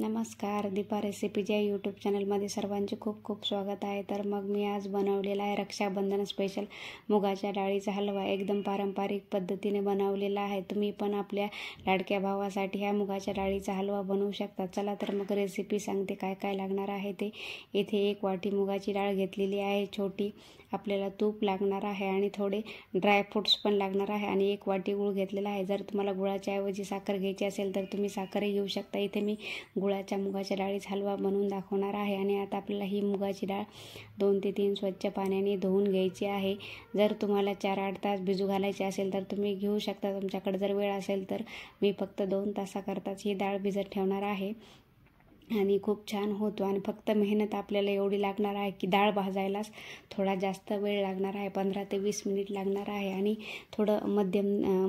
नमस्कार, दीपा रेसिपीज या यूट्यूब चॅनलमध्ये सर्वांचे खूप खूप स्वागत आहे। तर मग मी आज बनवलेला आहे रक्षाबंधन स्पेशल मुगाच्या डाळीचा हलवा। एकदम पारंपरिक पद्धतीने बनवलेला आहे। तुम्ही पण आपल्या लाडक्या भावासाठी हा मुगाच्या डाळीचा हलवा बनवू शकता। चला तर मग रेसिपी सांगते काय काय लागणार आहे ते। इथे 1 वाटी मुगाची डाळ घेतलेली आहे छोटी। आपल्याला तूप लागणार आहे आणि थोडे ड्राय फ्रूट्स पण लागणार आहे आणि 1 वाटी गूळ घेतलेला आहे। जर तुम्हाला गुळाच्या ऐवजी साखर घ्यायची असेल तर तुम्ही साखरही घेऊ शकता। इथे मी गुळाच्या मुगाच्या डाळीचा हलवा बनवून दाखवणार आहे। आणि आता आपल्याला ही मुगाची डाळ 2 ते 3 स्वच्छ पाण्याने धुवून घ्यायची आहे। जर तुम्हाला 4-8 तास भिजू घालायची असेल तर तुम्ही घेऊ शकता। तुमच्याकडे जर वेळ असेल तर मी फक्त 2 तासाकरताच ही डाळ भिजत ठेवणार आहे आणि खूप छान होतो। आणि फक्त मेहनत आपल्याला एवढी लागणार आहे की डाळ भाजायलाच थोडा जास्त वेळ लागणार आहे, 15 ते 20 मिनिट लागणार आहे। आणि थोडं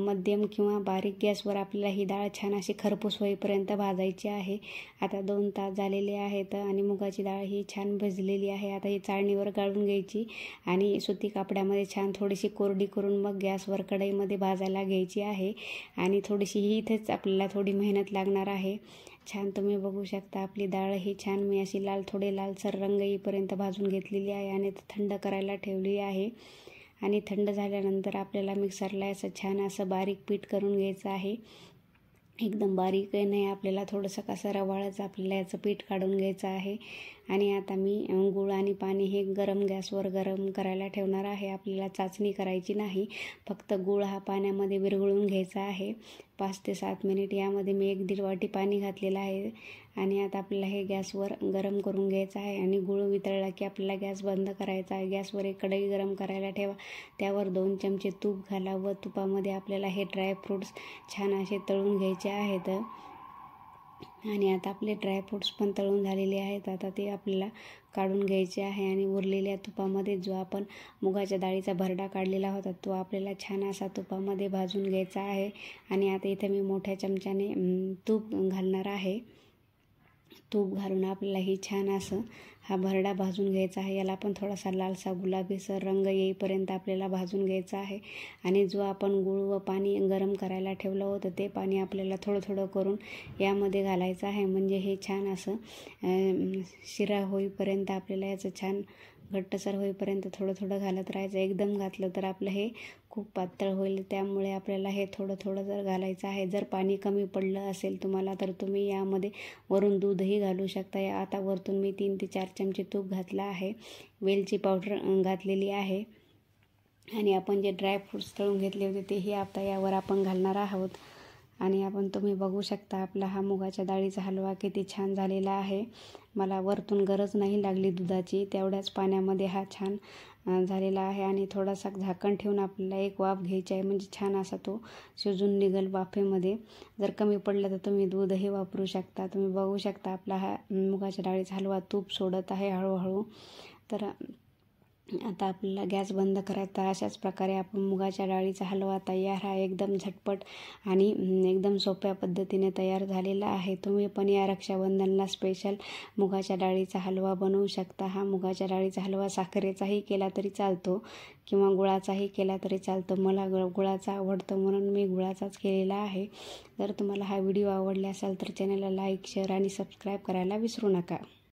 मध्यम किंवा बारीक गॅसवर आपल्याला ही डाळ छान अशी खरपूस होईपर्यंत भाजायची आहे। आता 2 तास झालेले आहेत आणि मुगाची डाळ ही छान भिजलेली आहे। आता ही चाळणीवर गाळून घ्यायची आणि सुती कापड्यामध्ये छान थोडीशी कोरडी करून मग गॅसवर कढईमध्ये भाजायला घ्यायची आहे। आणि थोडीशी ही इथेच आपल्याला थोडी मेहनत लागणार आहे। छान तुम्ही बघू शकता आपली डाळ ही छान मी अशी थोडे लालसर रंग येईपर्यंत भाजून घेतलेली आहे आणि थंड करायला ठेवली आहे। आणि थंड झाल्यानंतर आपल्याला मिक्सरला असं छान असं बारीक पीठ करून घ्यायचं आहे। एकदम बारीक नाही, आपल्याला थोडंसं कसं रवाळच आपल्याला याचं पीठ काढून घ्यायचं आहे। आणि आता मी गूळ आणि पाणी हे गॅसवर गरम करायला ठेवणार आहे। आपल्याला चाचणी करायची नाही, फक्त गूळ हा पाण्यामध्ये विरघळून घ्यायचा आहे 5 ते 7 मिनिट। यामध्ये मी 1-1.5 वाटी पाणी घातलेलं आहे। आणि आता आपल्याला हे गॅसवर गरम करून घ्यायचं आहे। आणि गूळ वितळला की आपल्याला गॅस बंद करायचा आहे। गॅसवर एक कढई गरम करायला ठेवा, त्यावर 2 चमचे तूप घाला व तुपामध्ये आपल्याला हे ड्रायफ्रूट्स छान असे तळून घ्यायचे आहेत। आणि आता आपले ड्रायफ्रूट्स पण तळून झालेले आहेत। आता ते आपल्याला काढून घ्यायचे आहे आणि उरलेल्या तुपामध्ये जो आपण मुगाच्या डाळीचा भरडा काढलेला होता तो आपल्याला छान असा तुपामध्ये भाजून घ्यायचा आहे। आणि आता इथे मी मोठ्या चमच्याने तूप घालणार आहे। तूप घालून आपल्याला ही छान असं हा भरडा भाजून घ्यायचा आहे। याला पण थोडासा लालसा गुलाबीसर रंग येईपर्यंत आपल्याला भाजून घ्यायचा आहे। आणि जो आपण गूळ व पाणी गरम करायला ठेवलं होतं ते पाणी आपल्याला थोडं थोडं करून यामध्ये घालायचं आहे। म्हणजे हे छान असं शिरा होईपर्यंत आपल्याला याचं छान घट्टसर होईपर्यंत थोडं थोडं घालत राहायचं। एकदम घातलं तर आपलं हे खूप पातळ होईल, त्यामुळे आपल्याला हे थोडं थोडं जर घालायचं आहे। जर पाणी कमी पडलं असेल तुम्हाला तर तुम्ही यामध्ये वरून दूधही घालू शकता। आता वरतून मी 3 ते 4 चमचे तूप घातलं आहे, वेलची पावडर घातलेली आहे आणि आपण जे ड्रायफ्रूट्स तळून घेतले होते तेही आता यावर आपण घालणार आहोत। आणि तुम्ही बघू शकता आपला हा मुगाच्या डाळीचा हलवा किती छान झालेला आहे। मला वरतून गरज नाही लागली दुधाची, तेवढ्याच पाण्यामध्ये हा छान झालेला आहे। आणि थोडासा झाकण ठेवून आपल्याला एक वाफ घ्यायची आहे, म्हणजे छान असा तो शिजून निघेल वाफेमध्ये। जर कमी पडलं तर तुम्ही दूधही वापरू शकता। तुम्ही बघू शकता आपला हा मुगाच्या डाळीचा हलवा तूप सोडत आहे हळूहळू। तर आता आपल्याला गॅस बंद करायचा। अशाच प्रकारे आपण मुगाच्या डाळीचा हलवा तयार आहे। एकदम झटपट आणि एकदम सोप्या पद्धतीने तयार झालेला आहे। तुम्ही पण या रक्षाबंधनला स्पेशल मुगाच्या डाळीचा हलवा बनवू शकता। हा मुगाच्या डाळीचा हलवा साखरेचाही केला तरी चालतो किंवा गुळाचाही केला तरी चालतो। मला गुळाचा आवडतो म्हणून मी गुळाचाच केलेला आहे। जर तुम्हाला हा व्हिडिओ आवडला असेल तर चॅनलला लाईक, शेअर आणि सबस्क्राईब करायला विसरू नका।